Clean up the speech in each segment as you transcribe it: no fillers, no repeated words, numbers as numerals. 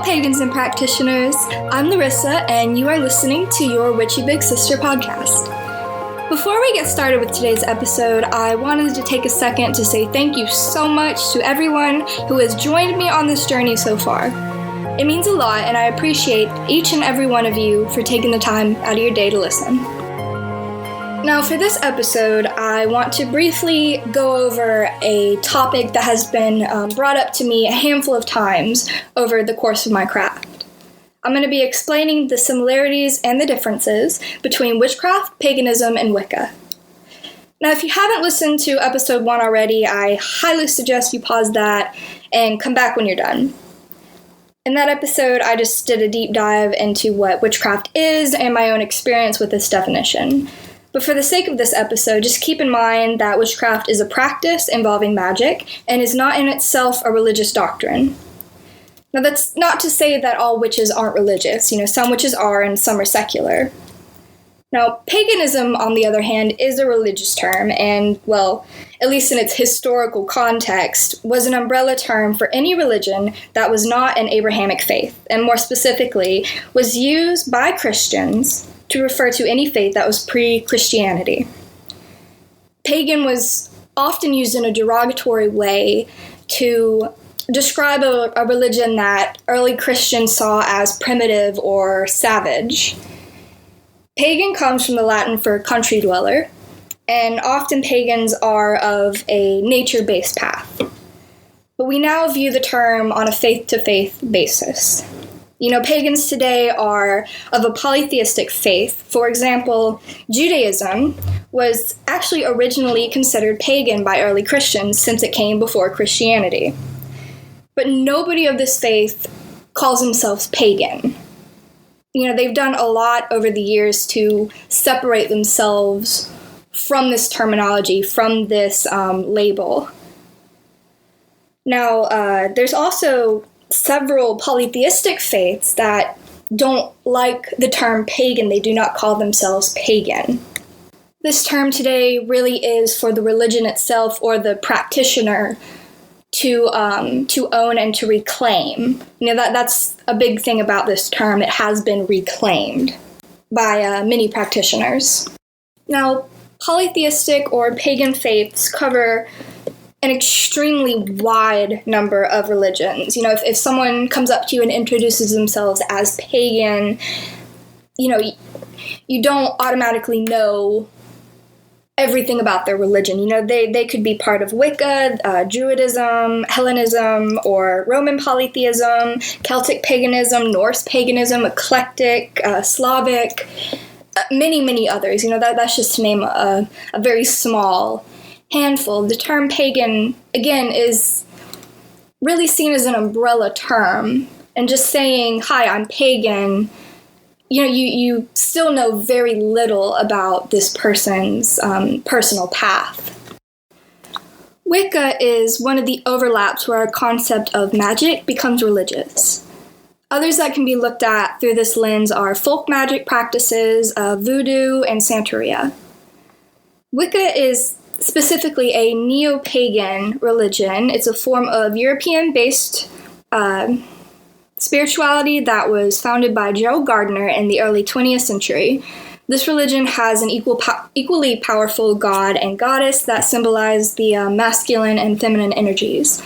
Hello, pagans and practitioners. I'm Larissa, and you are listening to your Witchy Big Sister podcast. Before we get started with today's episode, I wanted to take a second to say thank you so much to everyone who has joined me on this journey so far. It means a lot, and I appreciate each and every one of you for taking the time out of your day to listen. Now, for this episode, I want to briefly go over a topic that has been brought up to me a handful of times over the course of my craft. I'm going to be explaining the similarities and the differences between witchcraft, paganism, and Wicca. Now, if you haven't listened to episode 1 already, I highly suggest you pause that and come back when you're done. In that episode, I just did a deep dive into what witchcraft is and my own experience with this definition. But for the sake of this episode, just keep in mind that witchcraft is a practice involving magic and is not in itself a religious doctrine. Now, that's not to say that all witches aren't religious. Some witches are and some are secular. Now, paganism, on the other hand, is a religious term and, well, at least in its historical context, was an umbrella term for any religion that was not an Abrahamic faith, and more specifically, was used by Christians to refer to any faith that was pre-Christianity. Pagan was often used in a derogatory way to describe a religion that early Christians saw as primitive or savage. Pagan comes from the Latin for country dweller, and often pagans are of a nature-based path. But we now view the term on a faith-to-faith basis. Pagans today are of a polytheistic faith. For example, Judaism was actually originally considered pagan by early Christians since it came before Christianity. But nobody of this faith calls themselves pagan. They've done a lot over the years to separate themselves from this terminology, from this label. Now, there's also several polytheistic faiths that don't like the term pagan. They do not call themselves pagan. This term today really is for the religion itself or the practitioner to own and to reclaim. That's a big thing about this term. It has been reclaimed by many practitioners. Now, polytheistic or pagan faiths cover an extremely wide number of religions. If someone comes up to you and introduces themselves as pagan, you don't automatically know everything about their religion. They could be part of Wicca, Druidism, Hellenism, or Roman polytheism, Celtic paganism, Norse paganism, eclectic, Slavic, many others. That's just to name a very small handful. The term pagan, again, is really seen as an umbrella term, and just saying, hi, I'm pagan, you still know very little about this person's personal path. Wicca is one of the overlaps where our concept of magic becomes religious. Others that can be looked at through this lens are folk magic practices, voodoo, and Santeria. Wicca is specifically a neo-pagan religion. It's a form of European-based spirituality that was founded by Gerald Gardner in the early 20th century. This religion has an equally powerful god and goddess that symbolize the masculine and feminine energies.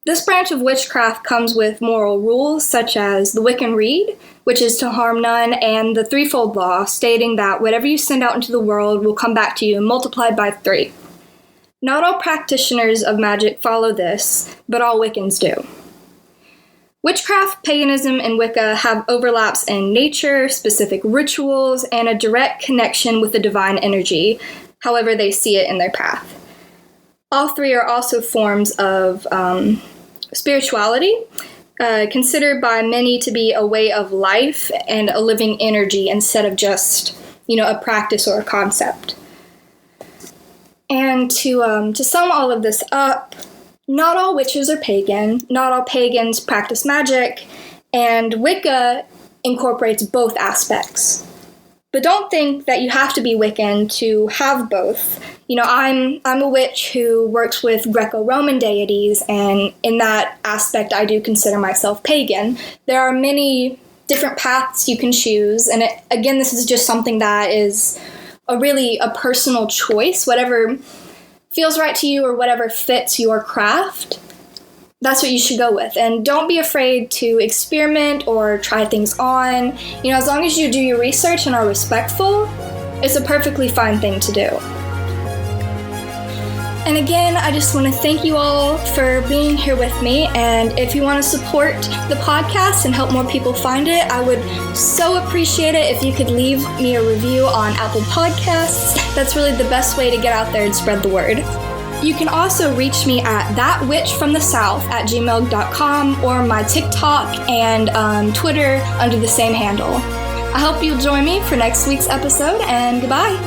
This branch of witchcraft comes with moral rules such as the Wiccan Rede, which is to harm none, and the threefold law, stating that whatever you send out into the world will come back to you multiplied by 3. Not all practitioners of magic follow this, but all Wiccans do. Witchcraft, paganism, and Wicca have overlaps in nature, specific rituals, and a direct connection with the divine energy, however they see it in their path. All three are also forms of spirituality, considered by many to be a way of life and a living energy instead of just, a practice or a concept. And to sum all of this up, not all witches are pagan, not all pagans practice magic, and Wicca incorporates both aspects. But don't think that you have to be Wiccan to have both. You know, I'm a witch who works with Greco-Roman deities, and in that aspect, I do consider myself pagan. There are many different paths you can choose, and again, this is just something that is a personal choice. Whatever feels right to you or whatever fits your craft, that's what you should go with. And don't be afraid to experiment or try things on. You know, as long as you do your research and are respectful, it's a perfectly fine thing to do. And again, I just want to thank you all for being here with me. And if you want to support the podcast and help more people find it, I would so appreciate it if you could leave me a review on Apple Podcasts. That's really the best way to get out there and spread the word. You can also reach me at thatwitchfromthesouth@gmail.com or my TikTok and Twitter under the same handle. I hope you'll join me for next week's episode, and goodbye.